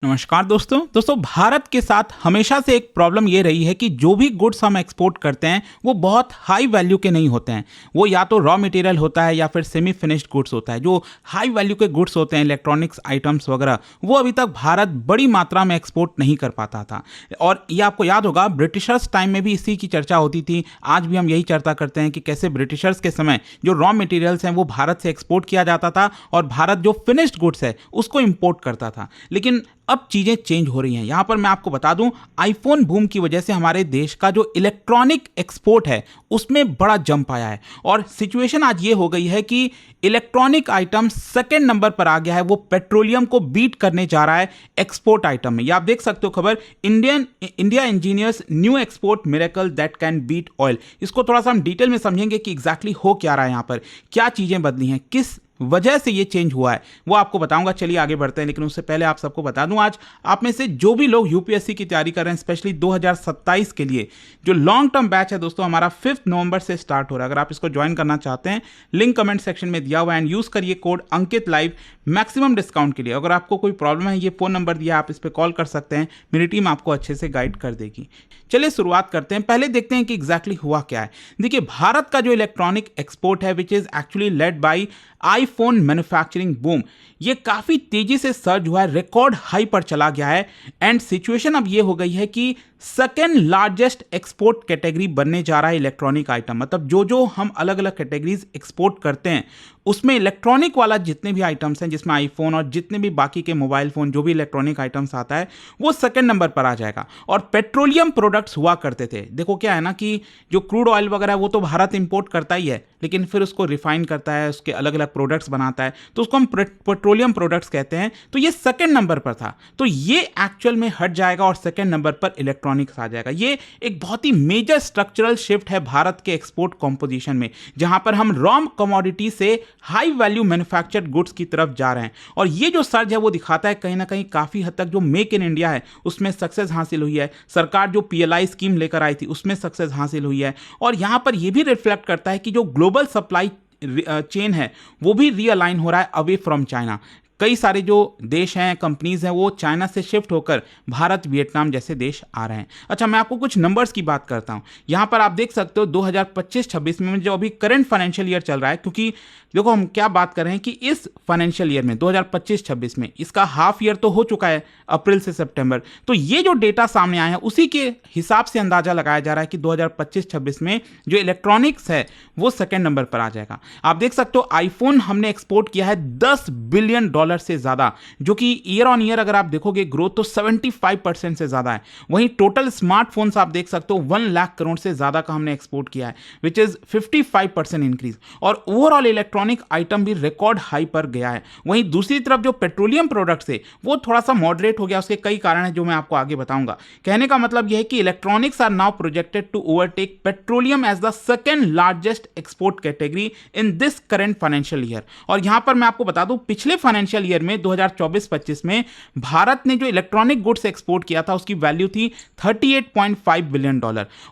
नमस्कार दोस्तों भारत के साथ हमेशा से एक प्रॉब्लम ये रही है कि जो भी गुड्स हम एक्सपोर्ट करते हैं वो बहुत हाई वैल्यू के नहीं होते हैं। वो या तो रॉ मटेरियल होता है या फिर सेमी फिनिश्ड गुड्स होता है। जो हाई वैल्यू के गुड्स होते हैं, इलेक्ट्रॉनिक्स आइटम्स वगैरह, वो अभी तक भारत बड़ी मात्रा में एक्सपोर्ट नहीं कर पाता था। और ये आपको याद होगा, ब्रिटिशर्स टाइम में भी इसी की चर्चा होती थी। आज भी हम यही चर्चा करते हैं कि कैसे ब्रिटिशर्स के समय जो रॉ मटेरियल्स हैं वो भारत से एक्सपोर्ट किया जाता था और भारत जो फिनिश्ड गुड्स है उसको इम्पोर्ट करता था। लेकिन अब चीजें चेंज हो रही हैं। यहां पर मैं आपको बता दूं, आईफोन बूम की वजह से हमारे देश का जो इलेक्ट्रॉनिक एक्सपोर्ट है उसमें बड़ा जंप आया है। और सिचुएशन आज ये हो गई है कि इलेक्ट्रॉनिक आइटम सेकंड नंबर पर आ गया है। वो पेट्रोलियम को बीट करने जा रहा है एक्सपोर्ट आइटम में। ये आप देख सकते हो खबर, India engineers new export miracle that can beat oil. इसको थोड़ा सा हम डिटेल में समझेंगे कि एग्जैक्टली हो क्या रहा है, यहां पर क्या चीजें बदली हैं, किस वजह से ये चेंज हुआ है, वो आपको बताऊंगा। चलिए आगे बढ़ते हैं, लेकिन उससे पहले आप सबको बता दूं, आज आप में से जो भी लोग यूपीएससी की तैयारी कर रहे हैं, स्पेशली 2027 के लिए जो लॉन्ग टर्म बैच है दोस्तों, हमारा 5 नवंबर से स्टार्ट हो रहा है। अगर आप इसको ज्वाइन करना चाहते हैं, लिंक कमेंट सेक्शन में दिया हुआ है एंड यूज करिए code Ankit live maximum discount के लिए। अगर आपको कोई प्रॉब्लम है, ये फोन नंबर दिया है, आप इस पर कॉल कर सकते हैं, मेरी टीम आपको अच्छे से गाइड कर देगी। चलिए शुरुआत करते हैं, पहले देखते हैं कि एग्जैक्टली हुआ क्या है। देखिए, भारत का जो इलेक्ट्रॉनिक एक्सपोर्ट है, which is actually led by iPhone manufacturing boom, ये काफी तेजी से सर्ज हुआ है, रिकॉर्ड हाई पर चला गया है। एंड सिचुएशन अब ये हो गई है कि सेकेंड लार्जेस्ट एक्सपोर्ट कैटेगरी बनने जा रहा है इलेक्ट्रॉनिक आइटम। मतलब जो जो हम अलग अलग कैटेगरीज एक्सपोर्ट करते हैं उसमें इलेक्ट्रॉनिक वाला जितने भी आइटम्स हैं, जिसमें आईफोन और जितने भी बाकी के मोबाइल फोन, जो भी इलेक्ट्रॉनिक आइटम्स आता है, वो सेकंड नंबर पर आ जाएगा। और पेट्रोलियम प्रोडक्ट्स हुआ करते थे। देखो क्या है ना कि जो क्रूड ऑयल वगैरह है वो तो भारत इंपोर्ट करता ही है, लेकिन फिर उसको रिफाइन करता है, उसके अलग अलग प्रोडक्ट्स बनाता है, तो उसको हम पेट्रोलियम प्रोडक्ट्स कहते हैं। तो ये सेकंड नंबर पर था, तो ये एक्चुअल में हट जाएगा और सेकंड नंबर पर इलेक्ट्रॉनिक्स आ जाएगा। ये एक बहुत ही मेजर स्ट्रक्चरल शिफ्ट है भारत के एक्सपोर्ट कॉम्पोजिशन में, जहां पर हम रॉ कमोडिटी से हाई वैल्यू मैन्युफैक्चर्ड गुड्स की तरफ जा रहे हैं। और ये जो सर्ज है वो दिखाता है कहीं ना कहीं काफी हद तक जो मेक इन इंडिया है उसमें सक्सेस हासिल हुई है। सरकार जो पीएलआई स्कीम लेकर आई थी उसमें सक्सेस हासिल हुई है। और यहां पर यह भी रिफ्लेक्ट करता है कि जो ग्लोबल सप्लाई चेन है वो भी रीअलाइन हो रहा है अवे फ्रॉम चाइना। कई सारे जो देश हैं, कंपनीज हैं, वो चाइना से शिफ्ट होकर भारत, वियतनाम जैसे देश आ रहे हैं। अच्छा, मैं आपको कुछ नंबर्स की बात करता हूं। यहां पर आप देख सकते हो 2025-26 में जो अभी करंट फाइनेंशियल ईयर चल रहा है, क्योंकि देखो हम क्या बात कर रहे हैं कि इस फाइनेंशियल ईयर में 2025-26 में इसका हाफ ईयर तो हो चुका है, अप्रैल से सितंबर। तो ये जो डेटा सामने आया है उसी के हिसाब से अंदाजा लगाया जा रहा है कि 2025-26 में जो इलेक्ट्रॉनिक्स है वो सेकेंड नंबर पर आ जाएगा। आप देख सकते हो आईफोन हमने एक्सपोर्ट किया है $10 बिलियन से ज्यादा, जो कि ईयर ऑन ईयर अगर आप देखोगे ग्रोथ तो 75% से ज्यादा है। वहीं टोटल स्मार्टफोन्स आप देख सकते हो 1 लाख करोड़ से ज्यादा का हमने एक्सपोर्ट किया है, विच इज 55% इंक्रीज। और ओवरऑल इलेक्ट्रॉनिक आइटम भी रिकॉर्ड हाई पर गया है। वहीं दूसरी तरफ जो पेट्रोलियम प्रोडक्ट्स है वो थोड़ा सा मॉडरेट हो गया। उसके कई कारण है जो मैं आपको आगे बताऊंगा। कहने का मतलब यह है कि electronics are now projected to overtake petroleum as the second largest export category in this current financial year. और यहां पर मैं आपको बता दूं, पिछले फाइनेंशियल ईयर में 2024-25 में भारत ने जो इलेक्ट्रॉनिक गुड्स एक्सपोर्ट किया था उसकी वैल्यू थी $38.5 बिलियन।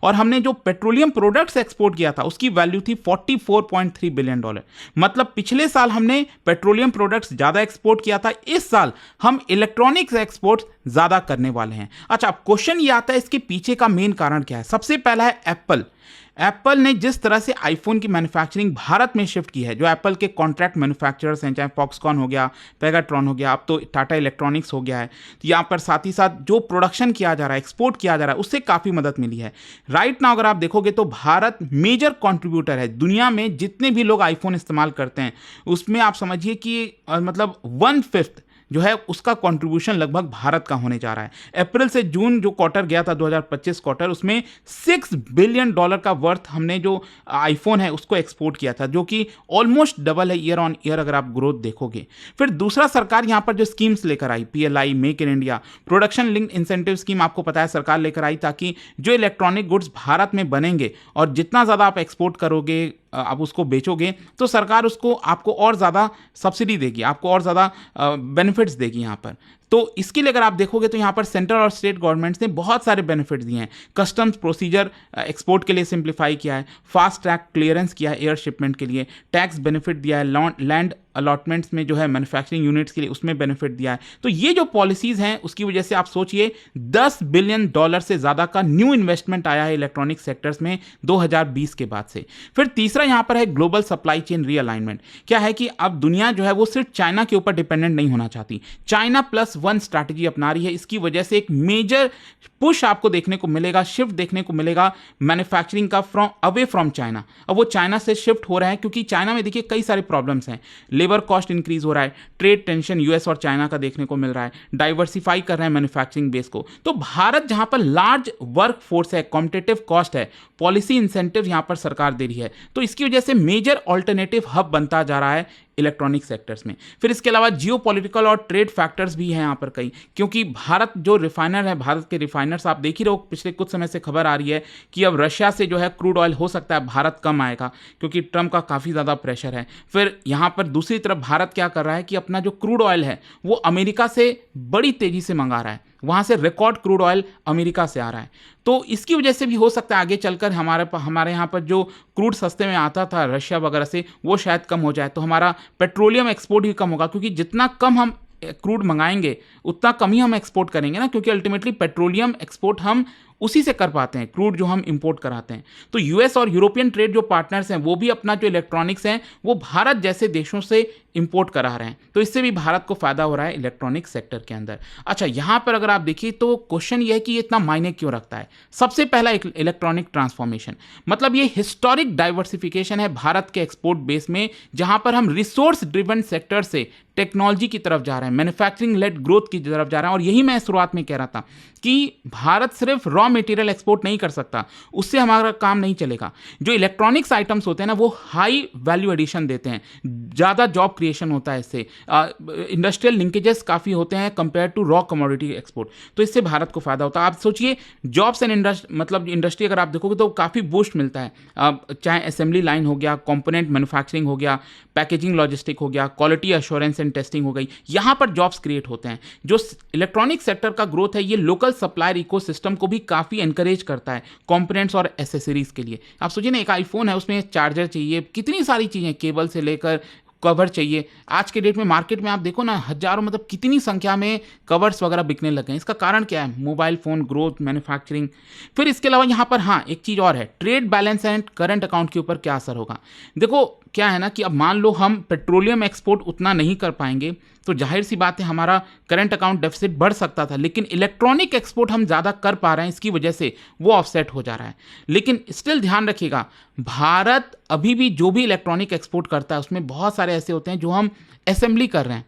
और हमने जो पेट्रोलियम प्रोडक्ट्स एक्सपोर्ट किया था उसकी वैल्यू थी $44.3 बिलियन। मतलब पिछले साल हमने पेट्रोलियम प्रोडक्ट्स ज्यादा एक्सपोर्ट किया था, इस साल हम इलेक्ट्रॉनिक्स एक्सपोर्ट ज्यादा करने वाले हैं। अच्छा, अब क्वेश्चन ये आता है इसके पीछे का मेन कारण क्या है। सबसे पहला है एप्पल ने जिस तरह से आईफोन की मैन्युफैक्चरिंग भारत में शिफ्ट की है। जो एप्पल के कॉन्ट्रैक्ट मैन्युफैक्चरर्स हैं, चाहे फॉक्सकॉन हो गया, पेगाट्रॉन हो गया, अब तो टाटा इलेक्ट्रॉनिक्स हो गया है, तो यहाँ पर साथ ही साथ जो प्रोडक्शन किया जा रहा है, एक्सपोर्ट किया जा रहा है, उससे काफ़ी मदद मिली है। राइट नाउ अगर आप देखोगे तो भारत मेजर कॉन्ट्रीब्यूटर है। दुनिया में जितने भी लोग आईफोन इस्तेमाल करते हैं उसमें आप समझिए कि मतलब 1/5 जो है उसका कंट्रीब्यूशन लगभग भारत का होने जा रहा है। अप्रैल से जून जो क्वार्टर गया था 2025 क्वार्टर, उसमें $6 बिलियन का वर्थ हमने जो आईफोन है उसको एक्सपोर्ट किया था, जो कि ऑलमोस्ट डबल है ईयर ऑन ईयर अगर आप ग्रोथ देखोगे। फिर दूसरा, सरकार यहां पर जो स्कीम्स लेकर आई, PLI, make in India, production linked incentive scheme, आपको पता है सरकार लेकर आई ताकि जो इलेक्ट्रॉनिक गुड्स भारत में बनेंगे और जितना ज़्यादा आप एक्सपोर्ट करोगे, आप उसको बेचोगे, तो सरकार उसको आपको और ज़्यादा सब्सिडी देगी, आपको और ज़्यादा बेनिफिट्स देगी। यहाँ पर तो इसके लिए अगर आप देखोगे तो यहाँ पर सेंट्रल और स्टेट गवर्नमेंट्स ने बहुत सारे बेनिफिट दिए हैं। कस्टम्स प्रोसीजर एक्सपोर्ट के लिए सिंप्लीफाई किया है, फास्ट ट्रैक क्लियरेंस किया है एयर शिपमेंट के लिए, टैक्स बेनिफिट दिया है, लैंड अलॉटमेंट्स में जो है मैन्युफैक्चरिंग यूनिट्स के लिए उसमें बेनिफिट दिया है। तो ये जो पॉलिसीज हैं उसकी वजह से आप सोचिए $10 बिलियन से ज़्यादा का न्यू इन्वेस्टमेंट आया है इलेक्ट्रॉनिक सेक्टर्स में 2020 के बाद से। फिर तीसरा यहाँ पर है ग्लोबल सप्लाई चेन रीअलाइनमेंट। क्या है कि अब दुनिया जो है वो सिर्फ चाइना के ऊपर डिपेंडेंट नहीं होना चाहती, चाइना +1 स्ट्रैटेजी अपना रही है। इसकी वजह से एक मेजर पुश आपको देखने को मिलेगा, शिफ्ट देखने को मिलेगा मैन्युफैक्चरिंग का अवे फ्रॉम चाइना। अब वो चाइना से शिफ्ट हो रहा है क्योंकि चाइना में देखिए कई सारे प्रॉब्लम्स हैं, लेबर कॉस्ट इंक्रीज हो रहा है, ट्रेड टेंशन यूएस और चाइना का देखने को मिल रहा है, डाइवर्सिफाई कर रहे हैं मैन्युफैक्चरिंग बेस को। तो भारत जहां पर लार्ज वर्क फोर्स है, कॉम्पिटिटिव कॉस्ट है, पॉलिसी इंसेंटिव यहां पर सरकार दे रही है, तो इसकी वजह से मेजर ऑल्टरनेटिव हब बनता जा रहा है इलेक्ट्रॉनिक सेक्टर्स में। फिर इसके अलावा जियोपॉलिटिकल और ट्रेड फैक्टर्स भी हैं यहाँ पर कई, क्योंकि भारत जो रिफाइनर है, भारत के रिफाइनर्स आप देख ही रहो, पिछले कुछ समय से खबर आ रही है कि अब रशिया से जो है क्रूड ऑयल हो सकता है भारत कम आएगा क्योंकि ट्रंप का काफ़ी ज़्यादा प्रेशर है। फिर यहाँ पर दूसरी तरफ भारत क्या कर रहा है कि अपना जो क्रूड ऑयल है वो अमेरिका से बड़ी तेज़ी से मंगा रहा है, वहाँ से रिकॉर्ड क्रूड ऑयल अमेरिका से आ रहा है। तो इसकी वजह से भी हो सकता है आगे चलकर हमारे यहाँ पर जो क्रूड सस्ते में आता था रशिया वगैरह से वो शायद कम हो जाए, तो हमारा पेट्रोलियम एक्सपोर्ट भी कम होगा, क्योंकि जितना कम हम क्रूड मंगाएंगे उतना कम ही हम एक्सपोर्ट करेंगे ना, क्योंकि अल्टीमेटली पेट्रोलियम एक्सपोर्ट हम उसी से कर पाते हैं, क्रूड जो हम इंपोर्ट कराते हैं। तो यूएस और यूरोपियन ट्रेड जो पार्टनर्स हैं वो भी अपना जो इलेक्ट्रॉनिक्स हैं वो भारत जैसे देशों से इंपोर्ट करा रहे हैं, तो इससे भी भारत को फायदा हो रहा है इलेक्ट्रॉनिक सेक्टर के अंदर। अच्छा, यहाँ पर अगर आप देखिए तो क्वेश्चन ये है कि ये इतना मायने क्यों रखता है। सबसे पहला इलेक्ट्रॉनिक ट्रांसफॉर्मेशन, मतलब ये हिस्टोरिक डाइवर्सिफिकेशन है भारत के एक्सपोर्ट बेस में, जहां पर हम रिसोर्स ड्रिवन सेक्टर से टेक्नोलॉजी की तरफ जा रहे हैं, मैन्युफैक्चरिंग लेड ग्रोथ की तरफ जा रहे हैं। और यही मैं शुरुआत में कह रहा था कि भारत सिर्फ रॉ मटेरियल एक्सपोर्ट नहीं कर सकता, उससे हमारा काम नहीं चलेगा। जो इलेक्ट्रॉनिक्स आइटम्स होते हैं ना वो हाई वैल्यू एडिशन देते हैं, ज़्यादा जॉब क्रिएशन होता है इससे, इंडस्ट्रियल लिंकेजेस काफ़ी होते हैं compare to raw commodity export, तो इससे भारत को फायदा होता है। आप सोचिए जॉब्स एंड मतलब इंडस्ट्री अगर आप देखोगे तो काफ़ी बूस्ट मिलता है, चाहे असेंबली लाइन हो गया, कंपोनेंट मैन्युफैक्चरिंग हो गया, पैकेजिंग लॉजिस्टिक हो गया, क्वालिटी एश्योरेंस एंड टेस्टिंग हो गई, यहाँ पर जॉब्स क्रिएट होते हैं। जो इलेक्ट्रॉनिक सेक्टर का ग्रोथ है ये लोकल सप्लायर इकोसिस्टम को भी काफ़ी एनकरेज करता है कंपोनेंट्स और एसेसरीज के लिए। आप सोचिए ना, एक आईफोन है उसमें चार्जर चाहिए, कितनी सारी चीज़ें, केबल से लेकर कवर चाहिए। आज के डेट में मार्केट में आप देखो ना हजारों, मतलब कितनी संख्या में कवर्स वगैरह बिकने लगे हैं। इसका कारण क्या है? Mobile phone growth, manufacturing. फिर इसके अलावा यहाँ पर हाँ एक चीज़ और है, trade balance and current account के ऊपर क्या असर होगा। देखो क्या है ना कि अब मान लो हम पेट्रोलियम एक्सपोर्ट उतना नहीं कर पाएंगे तो जाहिर सी बात है हमारा करंट अकाउंट डेफिसिट बढ़ सकता था, लेकिन इलेक्ट्रॉनिक एक्सपोर्ट हम ज़्यादा कर पा रहे हैं, इसकी वजह से वो ऑफसेट हो जा रहा है। लेकिन स्टिल ध्यान रखिएगा, भारत अभी भी जो भी इलेक्ट्रॉनिक एक्सपोर्ट करता है उसमें बहुत सारे ऐसे होते हैं जो हम असेंबली कर रहे हैं।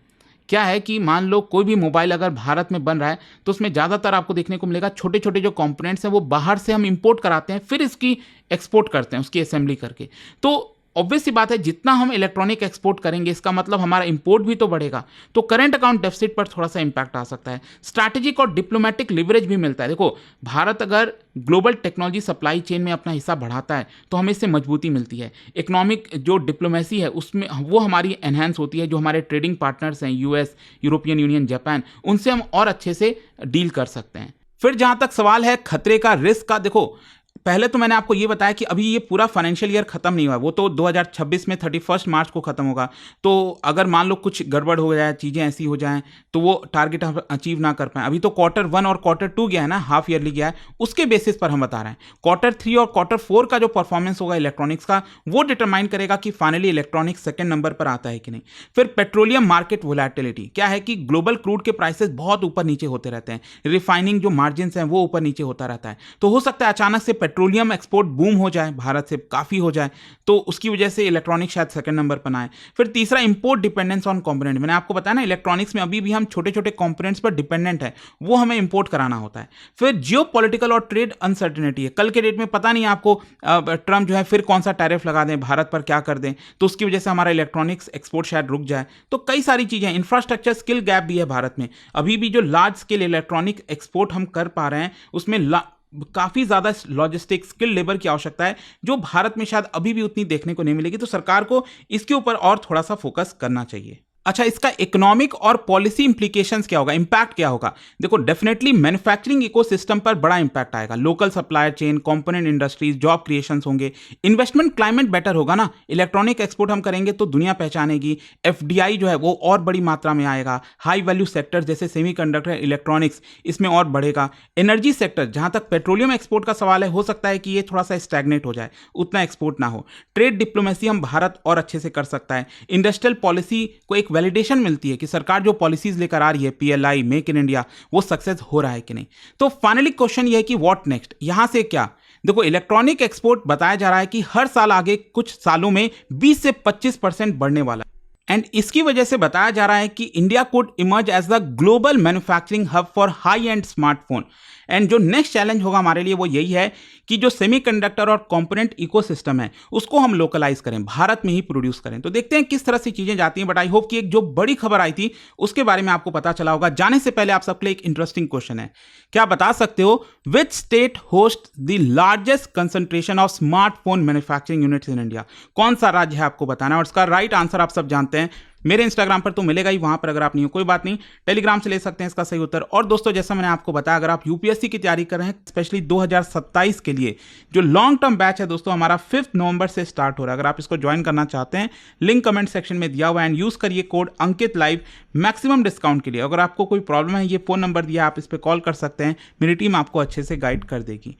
क्या है कि मान लो कोई भी मोबाइल अगर भारत में बन रहा है तो उसमें ज़्यादातर आपको देखने को मिलेगा छोटे छोटे जो कंपोनेंट्स हैं वो बाहर से हम इंपोर्ट कराते हैं, फिर इसकी एक्सपोर्ट करते हैं उसकी असेंबली करके। तो ऑब्वियस सी बात है जितना हम इलेक्ट्रॉनिक एक्सपोर्ट करेंगे इसका मतलब हमारा इंपोर्ट भी तो बढ़ेगा, तो करंट अकाउंट डेफिसिट पर थोड़ा सा इंपैक्ट आ सकता है। स्ट्रैटेजिक और डिप्लोमेटिक लिवरेज भी मिलता है। देखो भारत अगर ग्लोबल टेक्नोलॉजी सप्लाई चेन में अपना हिस्सा बढ़ाता है तो हमें इससे मजबूती मिलती है। इकोनॉमिक जो डिप्लोमेसी है उसमें वो हमारी एनहांस होती है, जो हमारे ट्रेडिंग पार्टनर्स हैं यूएस, यूरोपियन यूनियन, जापान, उनसे हम और अच्छे से डील कर सकते हैं। फिर जहां तक सवाल है खतरे का, रिस्क का, देखो पहले तो मैंने आपको ये बताया कि अभी ये पूरा फाइनेंशियल ईयर खत्म नहीं हुआ, वो तो 2026 में 31 मार्च को खत्म होगा। तो अगर मान लो कुछ गड़बड़ हो जाए, चीज़ें ऐसी हो जाएं तो वो टारगेट हम अचीव ना कर पाएं। अभी तो Q1 और Q2 गया है ना, हाफ ईयरली गया है, उसके बेसिस पर हम बता रहे हैं। Q3 और Q4 का जो परफॉर्मेंस होगा इलेक्ट्रॉनिक्स का वो डिटरमाइन करेगा कि फाइनली इलेक्ट्रॉनिक्स सेकंड नंबर पर आता है कि नहीं। फिर पेट्रोलियम मार्केट वोलेटिलिटी, क्या है कि ग्लोबल क्रूड के प्राइसेस बहुत ऊपर नीचे होते रहते हैं, रिफाइनिंग जो मार्जिन हैं वो ऊपर नीचे होता रहता है, तो हो सकता है अचानक से पेट्रोलियम एक्सपोर्ट बूम हो जाए, भारत से काफ़ी हो जाए, तो उसकी वजह से इलेक्ट्रॉनिक्स शायद सेकंड नंबर पर आए। फिर तीसरा इंपोर्ट डिपेंडेंस ऑन कंपोनेंट, मैंने आपको बताया ना इलेक्ट्रॉनिक्स में अभी भी हम छोटे छोटे कंपोनेंट्स पर डिपेंडेंट है, वो हमें इंपोर्ट कराना होता है। फिर जियोपॉलिटिकल और ट्रेड अनसर्टेनिटी है, कल के डेट में पता नहीं आपको ट्रम्प जो है फिर कौन सा टैरिफ लगा दें, भारत पर क्या कर दें, तो उसकी वजह से हमारा इलेक्ट्रॉनिक्स एक्सपोर्ट शायद रुक जाए। तो कई सारी चीज़ें, इंफ्रास्ट्रक्चर स्किल गैप भी है भारत में, अभी भी जो लार्ज स्केल इलेक्ट्रॉनिक एक्सपोर्ट हम कर पा रहे हैं उसमें काफ़ी ज़्यादा लॉजिस्टिक स्किल लेबर की आवश्यकता है, जो भारत में शायद अभी भी उतनी देखने को नहीं मिलेगी। तो सरकार को इसके ऊपर और थोड़ा सा फोकस करना चाहिए। अच्छा, इसका इकोनॉमिक और पॉलिसी इंप्लीकेशंस क्या होगा, इंपैक्ट क्या होगा? देखो, डेफिनेटली मैन्युफैक्चरिंग इकोसिस्टम पर बड़ा इंपैक्ट आएगा। Local supplier chain, component industries, job creations होंगे, इन्वेस्टमेंट क्लाइमेट बेटर होगा ना। इलेक्ट्रॉनिक एक्सपोर्ट हम करेंगे तो दुनिया पहचानेगी, एफडीआई जो है वो और बड़ी मात्रा में आएगा। हाई वैल्यू सेक्टर्स जैसे सेमीकंडक्टर, इलेक्ट्रॉनिक्स, इसमें और बढ़ेगा। एनर्जी सेक्टर, जहां तक पेट्रोलियम एक्सपोर्ट का सवाल है, हो सकता है कि ये थोड़ा सा स्टैग्नेट हो जाए, उतना एक्सपोर्ट ना हो। ट्रेड डिप्लोमेसी हम भारत और अच्छे से कर सकता है। इंडस्ट्रियल पॉलिसी को एक वैलिडेशन मिलती है कि सरकार जो पॉलिसीज लेकर आ रही है, पीएलआई, मेक इन इंडिया, वो सक्सेस हो रहा है कि नहीं। तो फाइनली क्वेश्चन ये है कि व्हाट नेक्स्ट, यहां से क्या? देखो, इलेक्ट्रॉनिक एक्सपोर्ट बताया जा रहा है कि हर साल आगे कुछ सालों में 20 से 25% बढ़ने वाला है। एंड इसकी वजह से बताया जा रहा है कि India could emerge as the global manufacturing hub for high end smartphone. And जो नेक्स्ट चैलेंज होगा हमारे लिए वो यही है कि जो सेमीकंडक्टर और कंपोनेंट इकोसिस्टम है उसको हम लोकलाइज करें, भारत में ही प्रोड्यूस करें। तो देखते हैं किस तरह से चीजें जाती हैं। बट आई होप कि एक जो बड़ी खबर आई थी उसके बारे में आपको पता चला होगा। जाने से पहले आप सबके लिए एक इंटरेस्टिंग क्वेश्चन है, क्या बता सकते हो which state host the largest concentration of smartphone manufacturing units in India? कौन सा राज्य है आपको बताना है, और इसका राइट आंसर आप सब जानते हैं। मेरे इंस्टाग्राम पर तो मिलेगा ही, वहां पर अगर आप नहीं हो कोई बात नहीं, टेलीग्राम से ले सकते हैं इसका सही उत्तर। और दोस्तों, जैसा मैंने आपको बताया, अगर आप यूपीएससी की तैयारी कर रहे हैं, स्पेशली 2027 के लिए, जो लॉन्ग टर्म बैच है दोस्तों, हमारा 5 नवंबर से स्टार्ट हो रहा है। अगर आप इसको ज्वाइन करना चाहते हैं, लिंक कमेंट सेक्शन में दिया हुआ है। एंड यूज करिए code Ankit live maximum discount के लिए। अगर आपको कोई प्रॉब्लम है, ये फोन नंबर दिया, आप इस पर कॉल कर सकते हैं, मेरी टीम आपको अच्छे से गाइड कर देगी।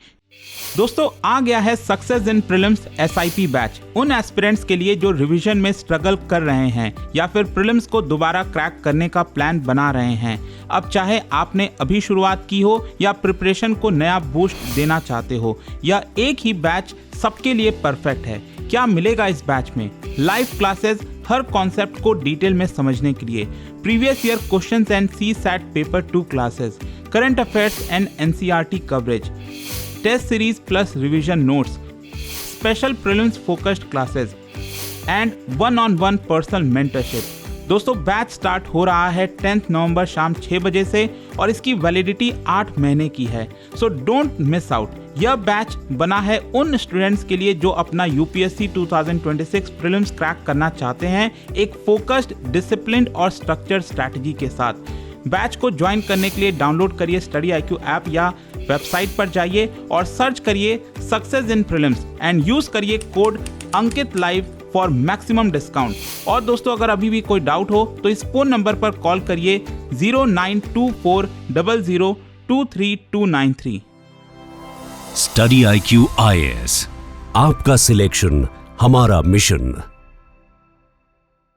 दोस्तों, आ गया है success in prelims SIP batch, उन एस्पिरेंट्स के लिए जो रिवीजन में स्ट्रगल कर रहे हैं या फिर प्रीलिम्स को दोबारा क्रैक करने का प्लान बना रहे हैं। अब चाहे आपने अभी शुरुआत की हो या प्रिपरेशन को नया बूस्ट देना चाहते हो, या एक ही बैच सबके लिए परफेक्ट है। क्या मिलेगा इस बैच में? लाइव क्लासेस हर कॉन्सेप्ट को डिटेल में समझने के लिए, previous year questions and CSAT paper 2 classes, current affairs and NCERT coverage, test series plus revision notes, special prelims focused classes and 1-on-1 personal mentorship. दोस्तों, बैच स्टार्ट हो रहा है 10 नवंबर शाम 6 बजे से और इसकी वैलिडिटी 8 महीने की है। So don't miss out. यह बैच बना है उन स्टूडेंट्स के लिए जो अपना यूपीएससी 2026 प्रीलिम्स क्रैक करना चाहते हैं, एक फोकस्ड, डिसिप्लिन्ड और स्ट्रक्चर्ड स्ट्रैटेजी के साथ। बैच को ज्वाइन करने के लिए डाउनलोड करिए स्टडी IQ ऐप या वेबसाइट पर जाइए और सर्च करिए success in prelims and use करिए code Ankit live for maximum discount. और दोस्तों, अगर अभी भी कोई डाउट हो तो इस फोन नंबर पर कॉल करिए 0924002323। स्टडी IQ IAS, आपका सिलेक्शन हमारा मिशन।